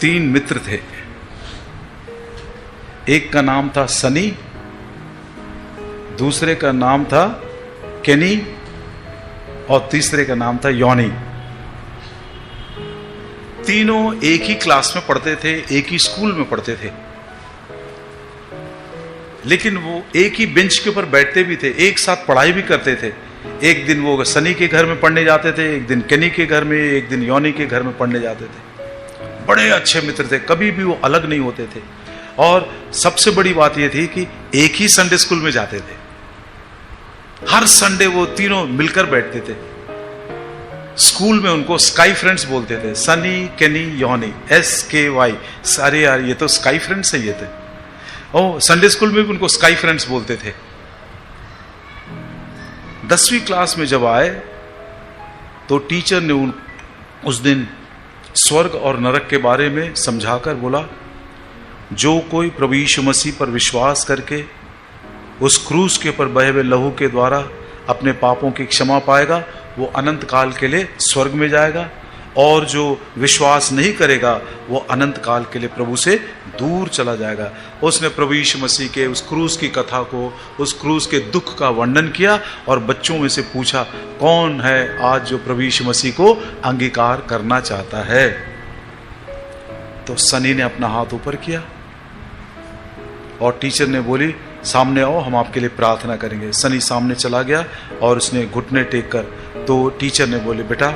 तीन मित्र थे। एक का नाम था सनी, दूसरे का नाम था केनी और तीसरे का नाम था यॉनी। तीनों एक ही क्लास में पढ़ते थे, एक ही स्कूल में पढ़ते थे, लेकिन वो एक ही बेंच के ऊपर बैठते भी थे, एक साथ पढ़ाई भी करते थे। एक दिन वो सनी के घर में पढ़ने जाते थे, एक दिन केनी के घर में, एक दिन यॉनी के घर में पढ़ने जाते थे। बड़े अच्छे मित्र थे, कभी भी वो अलग नहीं होते थे। और सबसे बड़ी बात ये थी कि एक ही संडे स्कूल में जाते थे। हर संडे वो तीनों मिलकर बैठते थे। स्कूल में उनको स्काई फ्रेंड्स बोलते थे, सनी केनी यॉनी, SKY। सारे यार ये तो स्काई फ्रेंड्स है ये थे। ओ संडे स्कूल में भी उनको स्काई फ्रेंड्स बोलते थे। 10वीं क्लास में जब आए तो टीचर ने उस दिन स्वर्ग और नरक के बारे में समझाकर बोला, जो कोई प्रभु यीशु मसीह पर विश्वास करके उस क्रूस के ऊपर बहे हुए लहू के द्वारा अपने पापों की क्षमा पाएगा, वो अनंत काल के लिए स्वर्ग में जाएगा। और जो विश्वास नहीं करेगा वो अनंत काल के लिए प्रभु से दूर चला जाएगा। उसने प्रभु यीशु मसीह के उस क्रूस की कथा को, उस क्रूस के दुख का वर्णन किया और बच्चों में से पूछा, कौन है आज जो प्रभु यीशु मसीह को अंगीकार करना चाहता है। तो सनी ने अपना हाथ ऊपर किया और टीचर ने बोली, सामने आओ, हम आपके लिए प्रार्थना करेंगे। सनी सामने चला गया और उसने घुटने टेक कर, तो टीचर ने बोले, बेटा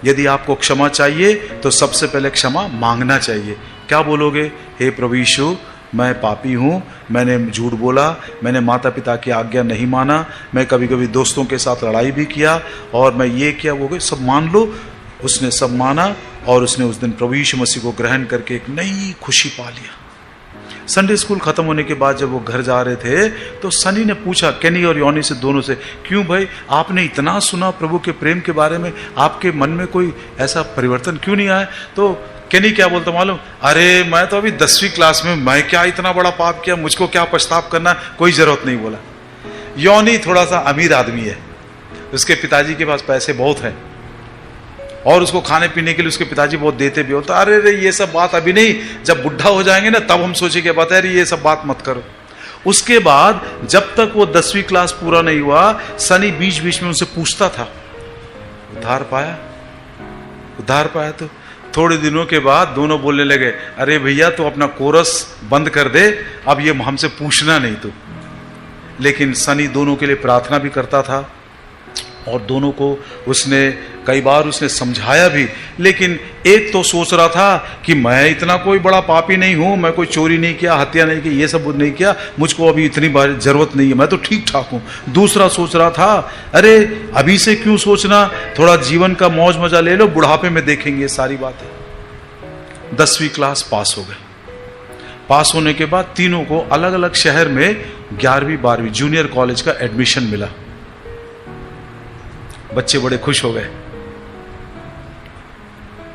यदि आपको क्षमा चाहिए तो सबसे पहले क्षमा मांगना चाहिए। क्या बोलोगे? हे प्रभु यीशु, मैं पापी हूँ, मैंने झूठ बोला, मैंने माता पिता की आज्ञा नहीं माना, मैं कभी कभी दोस्तों के साथ लड़ाई भी किया और मैं ये किया वो सब मान लो। उसने सब माना और उसने उस दिन प्रभु यीशु मसीह को ग्रहण करके एक नई खुशी पा लिया। संडे स्कूल खत्म होने के बाद जब वो घर जा रहे थे तो सनी ने पूछा केनी और यॉनी से, दोनों से, क्यों भाई आपने इतना सुना प्रभु के प्रेम के बारे में, आपके मन में कोई ऐसा परिवर्तन क्यों नहीं आया? तो केनी क्या बोलता मालूम? अरे मैं तो अभी 10वीं क्लास में, मैं क्या इतना बड़ा पाप किया, मुझको क्या पछताव करना, कोई जरूरत नहीं बोला। यॉनी थोड़ा सा अमीर आदमी है, उसके पिताजी के पास पैसे बहुत हैं और उसको खाने पीने के लिए उसके पिताजी बहुत देते भी हो। तो अरे रे ये सब बात अभी नहीं, जब बुढ़ा हो जाएंगे ना तब हम सोचेंगे, बता रही ये सब बात मत करो। उसके बाद जब तक वो 10वीं क्लास पूरा नहीं हुआ, सनी बीच बीच में उनसे पूछता था, उधार पाया? उधार पाया? तो थोड़े दिनों के बाद दोनों बोलने लगे, अरे भैया तो अपना कोरस बंद कर दे, अब ये हमसे पूछना नहीं तो। लेकिन सनी दोनों के लिए प्रार्थना भी करता था और दोनों को उसने कई बार उसने समझाया भी। लेकिन एक तो सोच रहा था कि मैं इतना कोई बड़ा पापी नहीं हूं, मैं कोई चोरी नहीं किया, हत्या नहीं की, ये सब नहीं किया, मुझको अभी इतनी बार जरूरत नहीं है, मैं तो ठीक ठाक हूं। दूसरा सोच रहा था, अरे अभी से क्यों सोचना, थोड़ा जीवन का मौज मजा ले लो, बुढ़ापे में देखेंगे सारी बातें। 10वीं क्लास पास हो गए। पास होने के बाद तीनों को अलग अलग शहर में 11वीं 12वीं जूनियर कॉलेज का एडमिशन मिला। बच्चे बड़े खुश हो गए।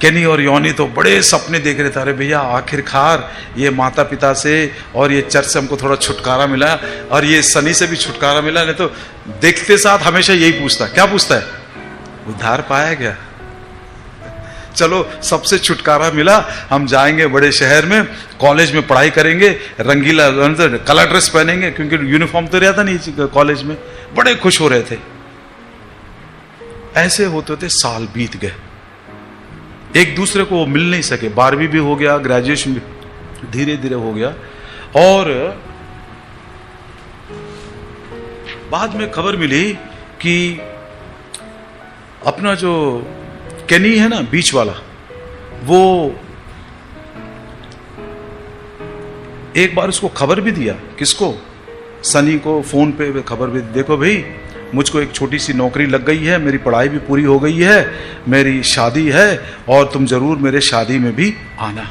केनी और यॉनी तो बड़े सपने देख रहे थे, अरे भैया आखिरकार ये माता पिता से और ये चर्च से हमको थोड़ा छुटकारा मिला और ये सनी से भी छुटकारा मिला। नहीं तो देखते साथ हमेशा यही पूछता, क्या पूछता है? उद्धार पाया गया? चलो सबसे छुटकारा मिला, हम जाएंगे बड़े शहर में, कॉलेज में पढ़ाई करेंगे, रंगीला कलर ड्रेस पहनेंगे, क्योंकि यूनिफॉर्म तो रहता नहीं कॉलेज में। बड़े खुश हो रहे थे। ऐसे होते होते साल बीत गए, एक दूसरे को मिल नहीं सके। 12वीं भी हो गया, ग्रेजुएशन भी धीरे धीरे हो गया। और बाद में खबर मिली कि अपना जो केनी है ना बीच वाला, वो एक बार उसको खबर भी दिया। किसको? सनी को फोन पे खबर भी, देखो भाई मुझको एक छोटी सी नौकरी लग गई है, मेरी पढ़ाई भी पूरी हो गई है, मेरी शादी है और तुम जरूर मेरे शादी में भी आना।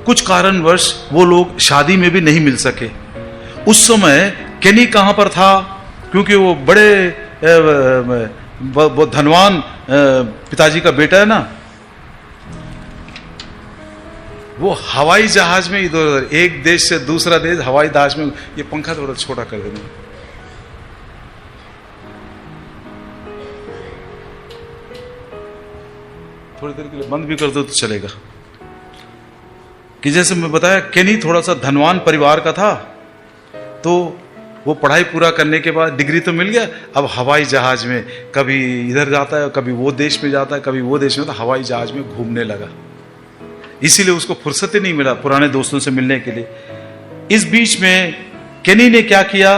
कुछ कारणवश वो लोग शादी में भी नहीं मिल सके। उस समय केनी कहां पर था? क्योंकि वो बड़े वो धनवान पिताजी का बेटा है ना, वो हवाई जहाज में इधर उधर एक देश से दूसरा देश हवाई जहाज में। ये पंखा थोड़ा छोटा कर देना। थोड़ी देर के लिए बंद भी कर दो तो चलेगा। कि जैसे मैं बताया, केनी थोड़ा सा धनवान परिवार का था, तो वो पढ़ाई पूरा करने के बाद डिग्री तो मिल गया, अब हवाई जहाज में कभी इधर जाता है, कभी वो देश में जाता है, कभी वो देश में, तो हवाई जहाज में घूमने लगा। इसीलिए उसको फुर्सत ही नहीं मिला पुराने दोस्तों से मिलने के लिए। इस बीच में केनी ने क्या किया,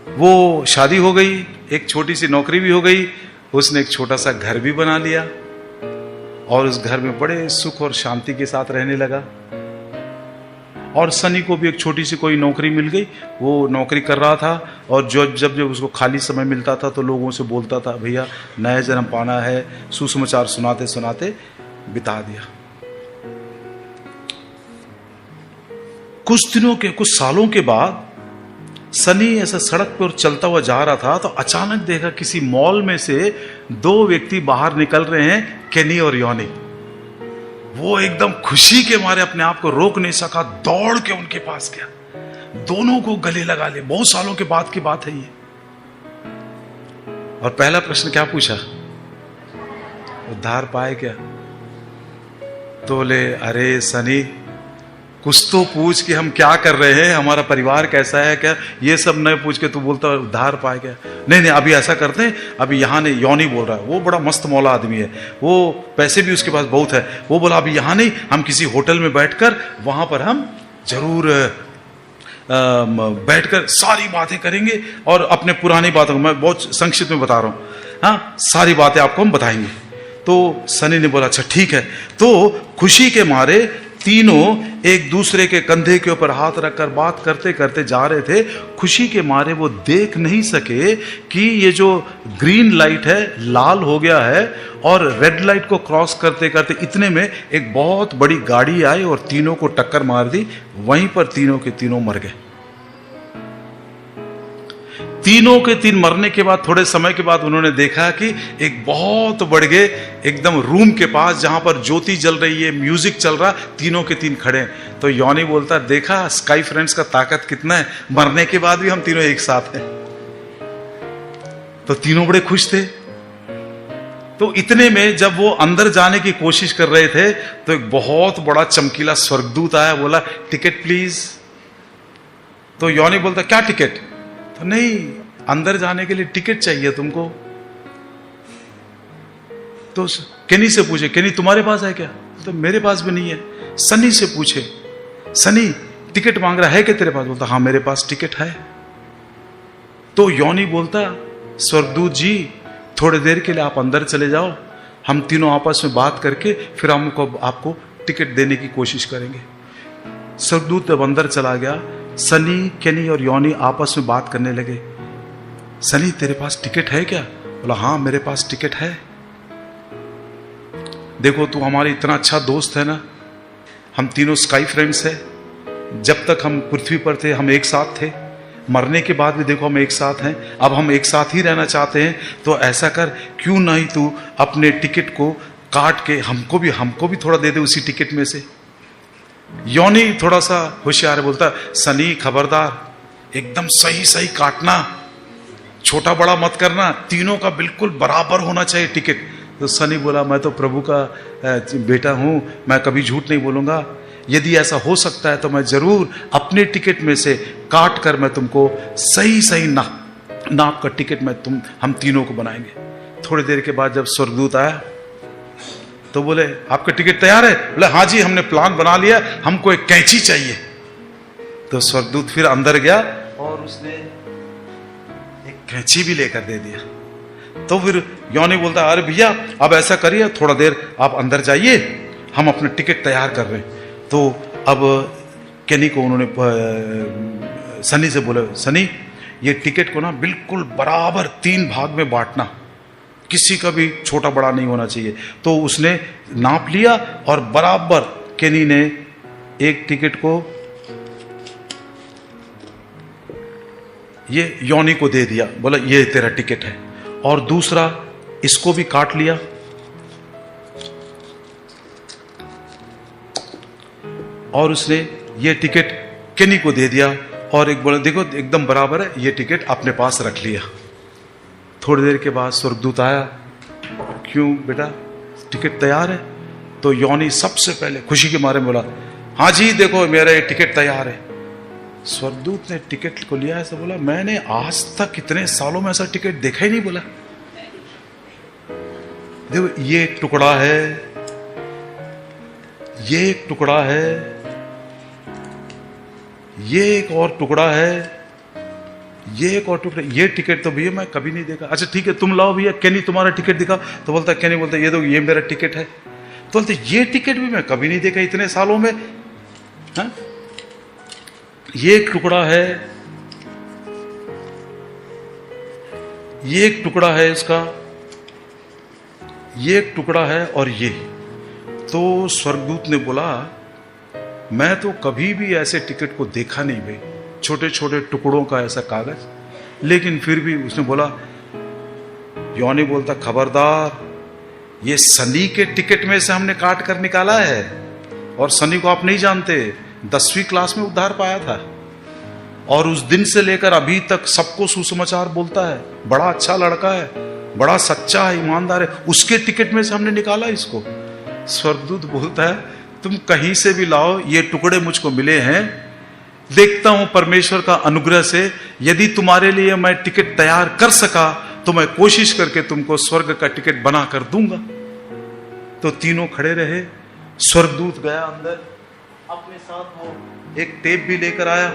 वो शादी हो गई, एक छोटी सी नौकरी भी हो गई, उसने एक छोटा सा घर भी बना लिया और उस घर में बड़े सुख और शांति के साथ रहने लगा। और सनी को भी एक छोटी सी कोई नौकरी मिल गई, वो नौकरी कर रहा था, और जब जब उसको खाली समय मिलता था तो लोगों से बोलता था, भैया नया जन्म पाना है, सुसमाचार सुनाते सुनाते बिता दिया। कुछ सालों के बाद सनी ऐसा सड़क पर चलता हुआ जा रहा था, तो अचानक देखा किसी मॉल में से 2 व्यक्ति बाहर निकल रहे हैं, केनी और योनी। वो एकदम खुशी के मारे अपने आप को रोक नहीं सका, दौड़ के उनके पास गया, दोनों को गले लगा ले। बहुत सालों के बाद की बात है ये। और पहला प्रश्न क्या पूछा, उद्धार पाए क्या? तो बोले, अरे सनी कुछ तो पूछ कि हम क्या कर रहे हैं, हमारा परिवार कैसा है क्या, ये सब नहीं पूछ के तू बोलता उद्धार पाए क्या? नहीं, अभी ऐसा करते हैं, अभी यहाँ नहीं, योनी बोल रहा है, वो बड़ा मस्त मौला आदमी है, वो पैसे भी उसके पास बहुत है, वो बोला अभी यहाँ नहीं, हम किसी होटल में बैठकर वहां पर हम जरूर बैठकर सारी बातें करेंगे, और अपने पुरानी बातों को मैं बहुत संक्षिप्त में बता रहा हूँ, हाँ, सारी बातें आपको हम बताएंगे। तो सनी ने बोला अच्छा ठीक है। तो खुशी के मारे तीनों एक दूसरे के कंधे के ऊपर हाथ रखकर बात करते करते जा रहे थे। खुशी के मारे वो देख नहीं सके कि ये जो ग्रीन लाइट है लाल हो गया है, और रेड लाइट को क्रॉस करते करते इतने में एक बहुत बड़ी गाड़ी आई और तीनों को टक्कर मार दी। वहीं पर तीनों के तीनों मर गए। तीनों के तीन मरने के बाद थोड़े समय के बाद उन्होंने देखा कि एक बहुत बड़े एकदम रूम के पास जहां पर ज्योति जल रही है, म्यूजिक चल रहा, तीनों के तीन खड़े हैं। तो योनी बोलता, देखा स्काई फ्रेंड्स का ताकत कितना है, मरने के बाद भी हम तीनों एक साथ हैं। तो तीनों बड़े खुश थे। तो इतने में जब वो अंदर जाने की कोशिश कर रहे थे तो एक बहुत बड़ा चमकीला स्वर्गदूत आया, बोला टिकट प्लीज। तो योनी बोलता, क्या टिकट? तो नहीं, अंदर जाने के लिए टिकट चाहिए तुमको। तो केनी से पूछे, केनी तुम्हारे पास है क्या? तो मेरे पास भी नहीं है। सनी से पूछे, सनी टिकट मांग रहा है क्या तेरे पास? बोलता हाँ मेरे पास टिकट है। तो योनी बोलता, स्वर्गदूत जी थोड़ी देर के लिए आप अंदर चले जाओ, हम तीनों आपस में बात करके फिर हमको आपको टिकट देने की कोशिश करेंगे। स्वर्गदूत जब अंदर चला गया, सनी, केनी और योनी आपस में बात करने लगे। सनी तेरे पास टिकट है क्या? बोला हाँ मेरे पास टिकट है। देखो तू हमारे इतना अच्छा दोस्त है ना, हम तीनों स्काई फ्रेंड्स हैं। जब तक हम पृथ्वी पर थे हम एक साथ थे, मरने के बाद भी देखो हम एक साथ हैं, अब हम एक साथ ही रहना चाहते हैं। तो ऐसा कर, क्यों नहीं तू अपने टिकट को काट के हमको भी थोड़ा दे दे उसी टिकट में से। योनी थोड़ा सा होशियार है, बोलता सनी खबरदार एकदम सही सही काटना, छोटा बड़ा मत करना, तीनों का बिल्कुल बराबर होना चाहिए टिकट। तो सनी बोला मैं तो प्रभु का बेटा हूं, मैं कभी झूठ नहीं बोलूंगा, यदि ऐसा हो सकता है तो मैं जरूर अपने टिकट में से काट कर मैं तुमको सही सही नाप का टिकट हम तीनों को बनाएंगे। थोड़ी देर के बाद जब स्वर्गदूत आया तो बोले आपका टिकट तैयार है? बोले हाँ जी हमने प्लान बना लिया, हमको एक कैंची चाहिए। तो स्वर्गदूत फिर अंदर गया और उसने एक कैंची भी लेकर दे दिया। तो फिर योनी बोलता अरे भैया अब ऐसा करिए, थोड़ा देर आप अंदर जाइए, हम अपना टिकट तैयार कर रहे हैं। तो अब केनी को उन्होंने सनी से बोले, सनी ये टिकट को ना बिल्कुल बराबर 3 भाग में बांटना, किसी का भी छोटा बड़ा नहीं होना चाहिए। तो उसने नाप लिया और बराबर केनी ने एक टिकट को ये योनी को दे दिया, बोला ये तेरा टिकट है, और दूसरा इसको भी काट लिया। और उसने ये टिकट केनी को दे दिया और एक बोला देखो एकदम बराबर है, ये टिकट अपने पास रख लिया। थोड़ी देर के बाद स्वर्गदूत आया, क्यों बेटा टिकट तैयार है? तो योनी सबसे पहले खुशी के मारे बोला, हाँ जी देखो मेरा टिकट तैयार है। स्वर्गदूत ने टिकट को लिया, ऐसा बोला, मैंने आज तक इतने सालों में ऐसा टिकट देखा ही नहीं। बोला देखो ये एक टुकड़ा है, ये एक टुकड़ा है, ये एक और टुकड़ा है, ये एक और टुकड़ा। ये टिकट तो भैया मैं कभी नहीं देखा। अच्छा ठीक है तुम लाओ भैया, कैनी तुम्हारा टिकट दिखा। तो बोलता कैनी, बोलता ये तो ये मेरा टिकट है। तो बोलते ये टिकट भी मैं कभी नहीं देखा इतने सालों में। हा? ये एक टुकड़ा है, ये एक टुकड़ा है इसका, ये एक टुकड़ा है और ये। तो स्वर्गदूत ने बोला मैं तो कभी भी ऐसे टिकट को देखा नहीं भाई, छोटे छोटे टुकड़ों का ऐसा कागज। लेकिन फिर भी उसने बोला, योनी बोलता खबरदार, ये सनी के टिकट में से हमने काट कर निकाला है। और सनी को आप नहीं जानते, 10वीं क्लास में उद्धार पाया था और उस दिन से लेकर अभी तक सबको सुसमाचार बोलता है। बड़ा अच्छा लड़का है, बड़ा सच्चा है, ईमानदार है। उसके टिकट में से हमने निकाला इसको। स्वर्गदूत बोलता है तुम कहीं से भी लाओ, ये टुकड़े मुझको मिले हैं, देखता हूं परमेश्वर का अनुग्रह से यदि तुम्हारे लिए मैं टिकट तैयार कर सका तो मैं कोशिश करके तुमको स्वर्ग का टिकट बना कर दूंगा। तो तीनों खड़े रहे। स्वर्गदूत गया अंदर, अपने साथ वो एक टेप भी लेकर आया।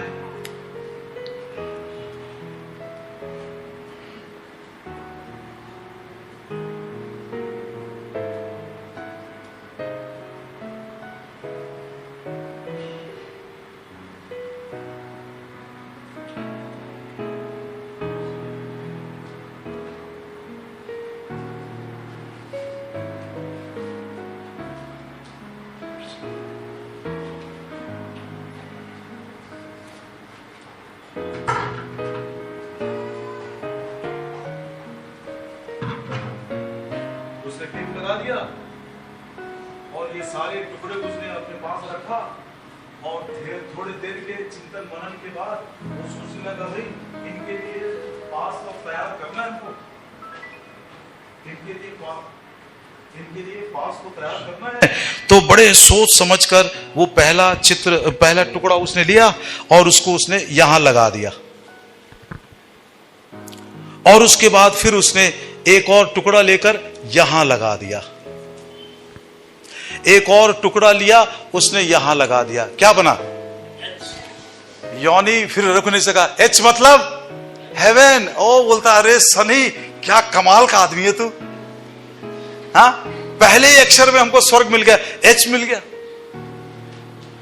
उसने टेप लगा दिया और ये सारे टुकड़े उसने अपने पास रखा। और थोड़ी देर के चिंतन मनन के बाद वो सोचने लगा भाई इनके लिए पास तो तैयार करना है हमको, इनके लिए पास को तैयार करना है। तो बड़े सोच समझकर वो पहला टुकड़ा उसने लिया और उसको उसने यहां लगा दिया। और उसके बाद फिर उसने एक और टुकड़ा लेकर यहां लगा दिया। एक और टुकड़ा लिया उसने यहां लगा दिया। क्या बना? योनी फिर रुक नहीं सका। एच मतलब हेवन। ओ बोलता अरे सनी क्या कमाल का आदमी है तू। हाँ पहले ही अक्षर में हमको स्वर्ग मिल गया, एच मिल गया।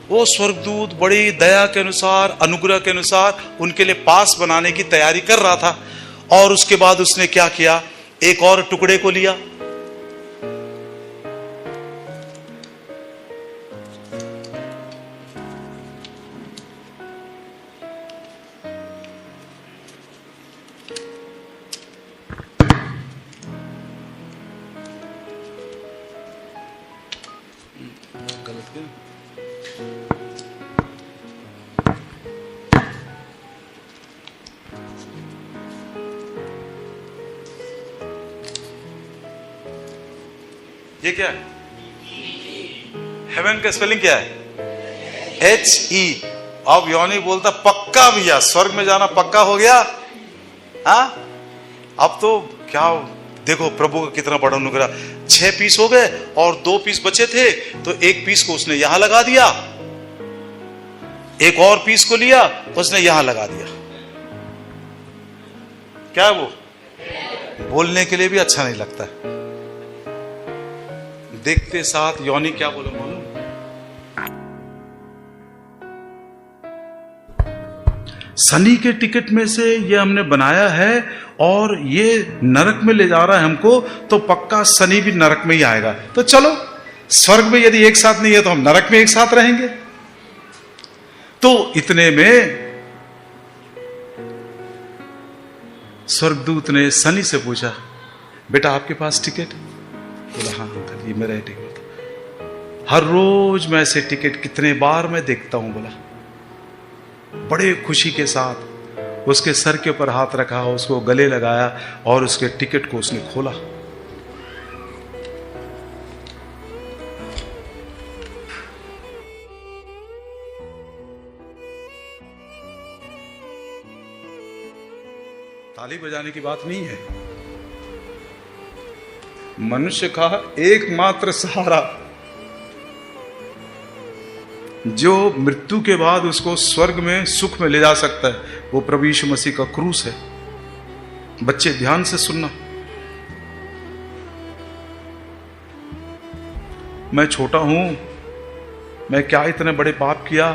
वो स्वर्गदूत बड़ी दया के अनुसार, अनुग्रह के अनुसार उनके लिए पास बनाने की तैयारी कर रहा था। और उसके बाद उसने क्या किया, एक और टुकड़े को लिया, ये क्या है? हेवन का स्पेलिंग क्या है? HE। अब योनी बोलता पक्का भैया स्वर्ग में जाना पक्का हो गया। हाँ अब तो क्या देखो प्रभु का कितना बड़ा अनुग्रह। 6 पीस हो गए और 2 पीस बचे थे, तो एक पीस को उसने यहां लगा दिया, एक और पीस को लिया उसने यहां लगा दिया। क्या है वो? बोलने के लिए भी अच्छा नहीं लगता। देखते साथ योनी क्या बोले मालूम? सनी के टिकट में से ये हमने बनाया है और ये नरक में ले जा रहा है हमको, तो पक्का सनी भी नरक में ही आएगा। तो चलो स्वर्ग में यदि एक साथ नहीं है तो हम नरक में एक साथ रहेंगे। तो इतने में स्वर्गदूत ने सनी से पूछा, बेटा आपके पास टिकट? बोला हाँ अंकल ये मेरा टिकट। हर रोज मैं ऐसे टिकट कितने बार मैं देखता हूं। बोला बड़े खुशी के साथ उसके सर के ऊपर हाथ रखा, उसको गले लगाया और उसके टिकट को उसने खोला। ताली बजाने की बात नहीं है। मनुष्य का एकमात्र सहारा जो मृत्यु के बाद उसको स्वर्ग में सुख में ले जा सकता है वो प्रभु यीशु मसीह का क्रूस है। बच्चे ध्यान से सुनना, मैं छोटा हूं, मैं क्या इतने बड़े पाप किया,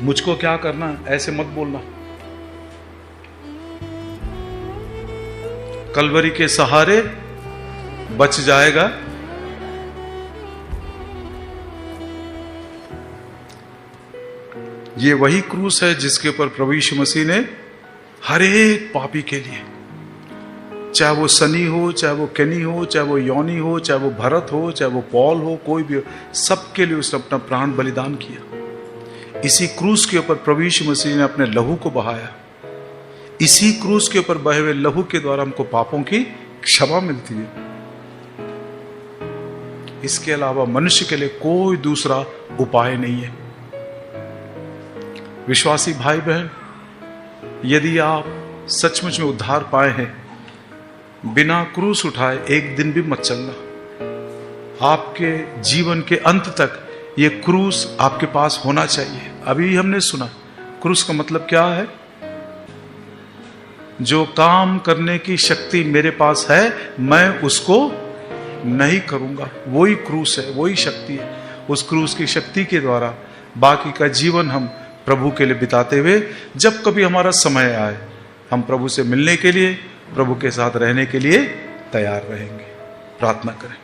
मुझको क्या करना, ऐसे मत बोलना। कलवरी के सहारे बच जाएगा। ये वही क्रूस है जिसके ऊपर प्रभु यीशु मसीह ने हर एक पापी के लिए, चाहे वो सनी हो, चाहे वो केनी हो, चाहे वो योनी हो, चाहे वो भरत हो, चाहे वो पॉल हो, कोई भी हो, सबके लिए उसने अपना प्राण बलिदान किया। इसी क्रूस के ऊपर प्रभु यीशु मसीह ने अपने लहू को बहाया। इसी क्रूस के ऊपर बहे हुए लहू के द्वारा हमको पापों की क्षमा मिलती है। इसके अलावा मनुष्य के लिए कोई दूसरा उपाय नहीं है। विश्वासी भाई बहन, यदि आप सचमुच में उद्धार पाए हैं, बिना क्रूस उठाए एक दिन भी मत चलना। आपके जीवन के अंत तक ये क्रूस आपके पास होना चाहिए। अभी हमने सुना क्रूस का मतलब क्या है। जो काम करने की शक्ति मेरे पास है मैं उसको नहीं करूंगा, वही क्रूस है, वही शक्ति है। उस क्रूस की शक्ति के द्वारा बाकी का जीवन हम प्रभु के लिए बिताते हुए, जब कभी हमारा समय आए, हम प्रभु से मिलने के लिए, प्रभु के साथ रहने के लिए तैयार रहेंगे। प्रार्थना करें।